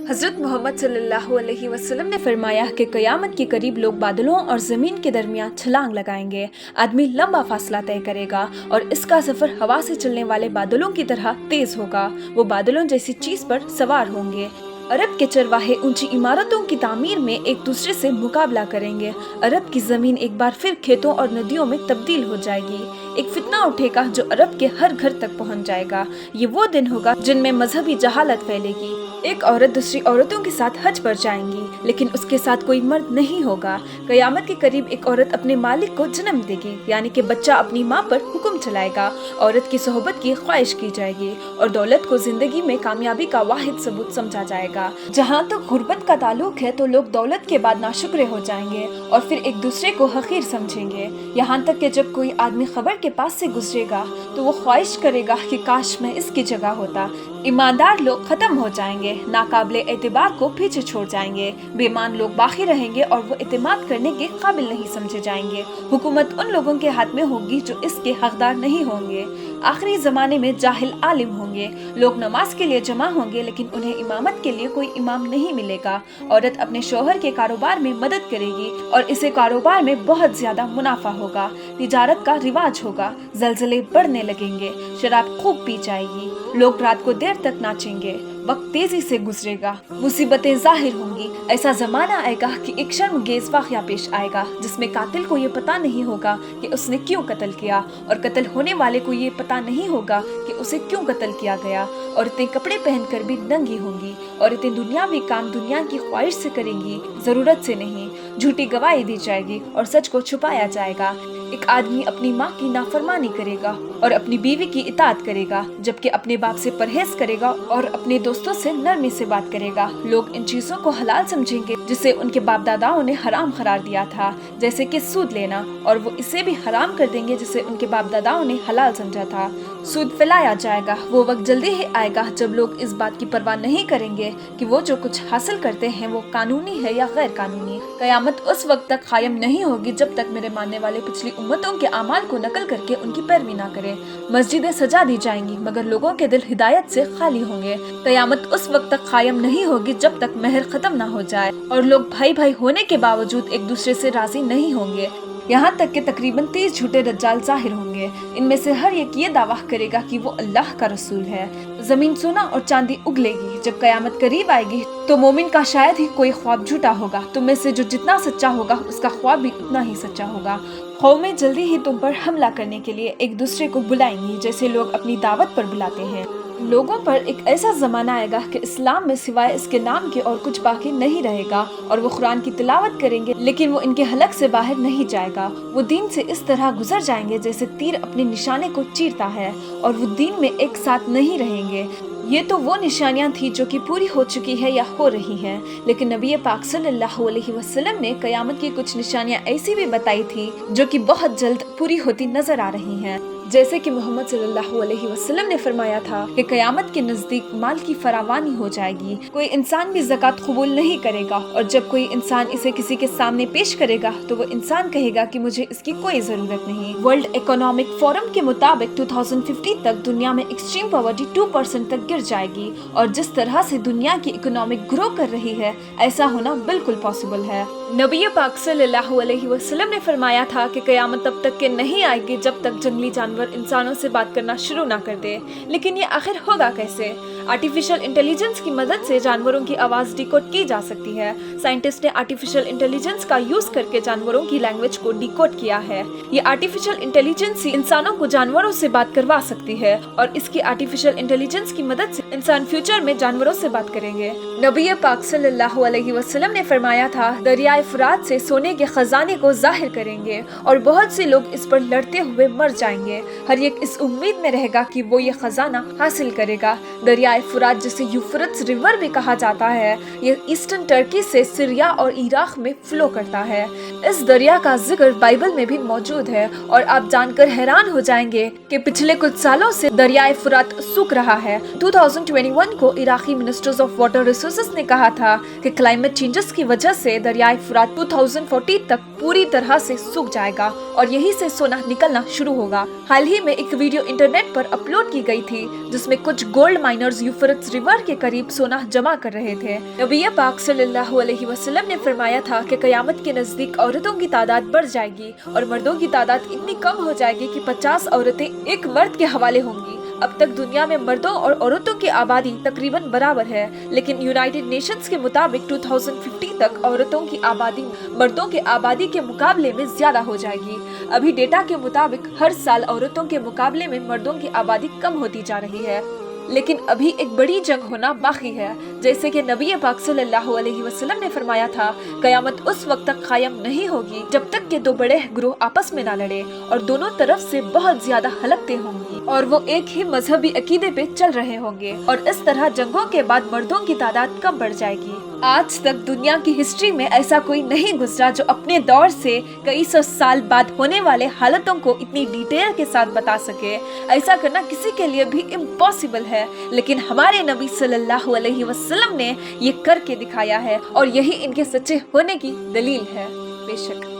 हज़रत मोहम्मद सल्लल्लाहु अलैहि वसल्लम ने फरमाया कि क़यामत के करीब लोग बादलों और ज़मीन के दरमियान छलांग लगाएंगे। आदमी लंबा फासला तय करेगा और इसका सफ़र हवा से चलने वाले बादलों की तरह तेज होगा। वो बादलों जैसी चीज़ पर सवार होंगे। अरब के चरवाहे ऊंची इमारतों की तामीर में एक दूसरे से मुकाबला करेंगे। अरब की ज़मीन एक बार फिर खेतों और नदियों में तब्दील हो जाएगी। एक फितना उठेगा जो अरब के हर घर तक पहुंच जाएगा। ये वो दिन होगा जिनमें मजहबी जहालत फैलेगी। एक औरत दूसरी औरतों के साथ हज पर जाएंगी, लेकिन उसके साथ कोई मर्द नहीं होगा। क़यामत के करीब एक औरत अपने मालिक को जन्म देगी, यानी कि बच्चा अपनी माँ पर हुक्म चलाएगा। औरत की सोहबत की ख्वाहिश की जाएगी और दौलत को जिंदगी में कामयाबी का वाहिद सबूत समझा जाएगा। जहाँ तक गुर्बत का ताल्लुक है तो लोग दौलत के बाद नाशुक्र हो जाएंगे और फिर एक दूसरे को हकीर समझेंगे। यहाँ तक कि जब कोई आदमी खबर के पास से गुजरेगा तो वो ख्वाहिश करेगा कि काश मैं इसकी जगह होता। ईमानदार लोग खत्म हो जाएंगे, नाकाबिले एतबार को पीछे छोड़ जाएंगे। बेईमान लोग बाकी रहेंगे और वो एतमाद करने के काबिल नहीं समझे जाएंगे। हुकूमत उन लोगों के हाथ में होगी जो इसके हकदार नहीं होंगे। आखिरी जमाने में जाहिल आलिम होंगे। लोग नमाज के लिए जमा होंगे, लेकिन उन्हें इमामत के लिए कोई इमाम नहीं मिलेगा। औरत अपने शौहर के कारोबार में मदद करेगी और इसे कारोबार में बहुत ज्यादा मुनाफा होगा। तिजारत का रिवाज होगा, जलजले बढ़ने लगेंगे, शराब खूब पी जाएगी, लोग रात को देर तक नाचेंगे, वक्त तेजी से गुजरेगा, मुसीबतें जाहिर होंगी। ऐसा जमाना आएगा कि एक शर्मगेज वाक़या पेश आएगा जिसमें कातिल को ये पता नहीं होगा कि उसने क्यों कत्ल किया और कत्ल होने वाले को ये पता नहीं होगा कि उसे क्यों कत्ल किया गया। औरतें कपड़े पहनकर भी नंगी होंगी। औरतें दुनियावी काम दुनिया की ख्वाहिश से करेंगी, जरूरत से नहीं। झूठी गवाही दी जाएगी और सच को छुपाया जाएगा। एक आदमी अपनी माँ की नाफरमानी करेगा और अपनी बीवी की इताअत करेगा, जबकि अपने बाप से परहेज करेगा और अपने दोस्तों से नरमी से बात करेगा। लोग इन चीजों को हलाल समझेंगे जिसे उनके बाप दादाओं ने हराम करार दिया था, जैसे कि सूद लेना, और वो इसे भी हराम कर देंगे जिसे उनके बाप दादाओं ने हलाल समझा था। सूद फैलाया जाएगा। वो वक्त जल्दी ही आएगा जब लोग इस बात की परवाह नहीं करेंगे कि वो जो कुछ हासिल करते हैं वो कानूनी है या गैर कानूनी। कयामत उस वक्त तक कायम नहीं होगी जब तक मेरे मानने वाले पिछली उम्मतों के अमाल को नकल करके उनकी पैरवी ना करें। मस्जिदें सजा दी जाएंगी मगर लोगों के दिल हिदायत से खाली होंगे। कयामत उस वक्त तक कायम नहीं होगी जब तक महर खत्म ना हो जाए और लोग भाई भाई होने के बावजूद एक दूसरे से राजी नहीं होंगे। यहाँ तक कि तकरीबन 30 झूठे दज्जाल जाहिर होंगे। इनमें से हर एक ये दावा करेगा कि वो अल्लाह का रसूल है। जमीन सोना और चांदी उगलेगी। जब कयामत करीब आएगी तो मोमिन का शायद ही कोई ख्वाब झूठा होगा। तुम में से जो जितना सच्चा होगा उसका ख्वाब भी उतना ही सच्चा होगा। कौमें जल्दी ही तुम पर हमला करने के लिए एक दूसरे को बुलाएंगी, जैसे लोग अपनी दावत पर बुलाते हैं। लोगों पर एक ऐसा जमाना आएगा कि इस्लाम में सिवाय इसके नाम के और कुछ बाकी नहीं रहेगा और वो कुरान की तिलावत करेंगे, लेकिन वो इनके हलक से बाहर नहीं जाएगा। वो दीन से इस तरह गुजर जाएंगे जैसे तीर अपने निशाने को चीरता है और वो दीन में एक साथ नहीं रहेंगे। ये तो वो निशानियां थी जो कि पूरी हो चुकी है या हो रही हैं, लेकिन नबी पाक सल्लल्लाहु अलैहि वसल्लम ने कयामत की कुछ निशानियां ऐसी भी बताई थी जो कि बहुत जल्द पूरी होती नजर आ रही हैं। जैसे कि मोहम्मद सल्लल्लाहु अलैहि वसल्लम ने फरमाया था कि कयामत के नजदीक माल की फरावानी हो जाएगी। कोई इंसान भी ज़कात कबूल नहीं करेगा और जब कोई इंसान इसे किसी के सामने पेश करेगा तो वो इंसान कहेगा कि मुझे इसकी कोई जरूरत नहीं। वर्ल्ड इकोनॉमिक फोरम के मुताबिक 2050 तक दुनिया में एक्सट्रीम पॉवर्टी 2% तक गिर जाएगी और जिस तरह से दुनिया की इकोनॉमिक ग्रो कर रही है ऐसा होना बिल्कुल पॉसिबल है। नबी पाक सल्लल्लाहु अलैहि वसल्लम ने फरमाया था कि कयामत तब तक के नहीं आएगी जब तक जंगली जानवर इंसानों से बात करना शुरू ना कर दे। लेकिन ये आखिर होगा कैसे? आर्टिफिशियल इंटेलिजेंस की मदद से जानवरों की आवाज डिकोड की जा सकती है। साइंटिस्ट ने आर्टिफिशियल इंटेलिजेंस का यूज करके जानवरों की लैंग्वेज को डिकोड किया है। ये आर्टिफिशियल इंटेलिजेंस ही इंसानों को जानवरों से बात करवा सकती है और इसकी आर्टिफिशियल इंटेलिजेंस की मदद से इंसान फ्यूचर में जानवरों से बात करेंगे। नबी पाक सल्लल्लाहु अलैहि वसल्लम ने फरमाया था, दरियाए फुरात से सोने के खजाने को जाहिर करेंगे और बहुत से लोग इस पर लड़ते हुए मर जाएंगे। हर एक इस उम्मीद में रहेगा कि वो ये खजाना हासिल करेगा। दरियाए फुरात जिसे यूफ्रट्स रिवर भी कहा जाता है, ये ईस्टर्न टर्की से सीरिया और इराक में फ्लो करता है। इस दरिया का जिक्र बाइबल में भी मौजूद है और आप जानकर हैरान हो जाएंगे कि पिछले कुछ सालों से दरियाए फुरात सूख रहा है। 2021 को Iraqi ministers of water resources ने कहा था कि क्लाइमेट चेंजेस की वजह से दरियाए फुरात 2040 तक पूरी तरह से सूख जाएगा और यही से सोना निकलना शुरू होगा। हाल ही में एक वीडियो इंटरनेट पर अपलोड की गई थी जिसमें कुछ गोल्ड माइनर्स रोज यूफ्रट्स रिवर के करीब सोना जमा कर रहे थे। नबी पाक सल्लल्लाहु अलैहि वसल्लम ने फरमाया था कि कयामत के नजदीक औरतों की तादाद बढ़ जाएगी और मर्दों की तादाद इतनी कम हो जाएगी कि 50 औरतें एक मर्द के हवाले होंगी। अब तक दुनिया में मर्दों और औरतों की आबादी तकरीबन बराबर है, लेकिन यूनाइटेड नेशंस के मुताबिक 2050 तक औरतों की आबादी मर्दों के आबादी के मुकाबले में ज्यादा हो जाएगी। अभी डेटा के मुताबिक हर साल औरतों के मुकाबले में मर्दों की आबादी कम होती जा रही है, लेकिन अभी एक बड़ी जंग होना बाकी है। जैसे कि नबी पाक सल्लल्लाहु अलैहि वसल्लम ने फरमाया था, कयामत उस वक्त तक कायम नहीं होगी जब तक कि दो बड़े ग्रोह आपस में ना लड़े और दोनों तरफ से बहुत ज्यादा हलकतें होंगी और वो एक ही मजहबी अकीदे पे चल रहे होंगे और इस तरह जंगों के बाद मर्दों की तादाद कम बढ़ जाएगी। आज तक दुनिया की हिस्ट्री में ऐसा कोई नहीं गुजरा जो अपने दौर से कई सौ साल बाद होने वाले हालतों को इतनी डिटेल के साथ बता सके। ऐसा करना किसी के लिए भी इम्पॉसिबल है, लेकिन हमारे नबी सल्लल्लाहु अलैहि वसल्लम ने ये करके दिखाया है और यही इनके सच्चे होने की दलील है। बेशक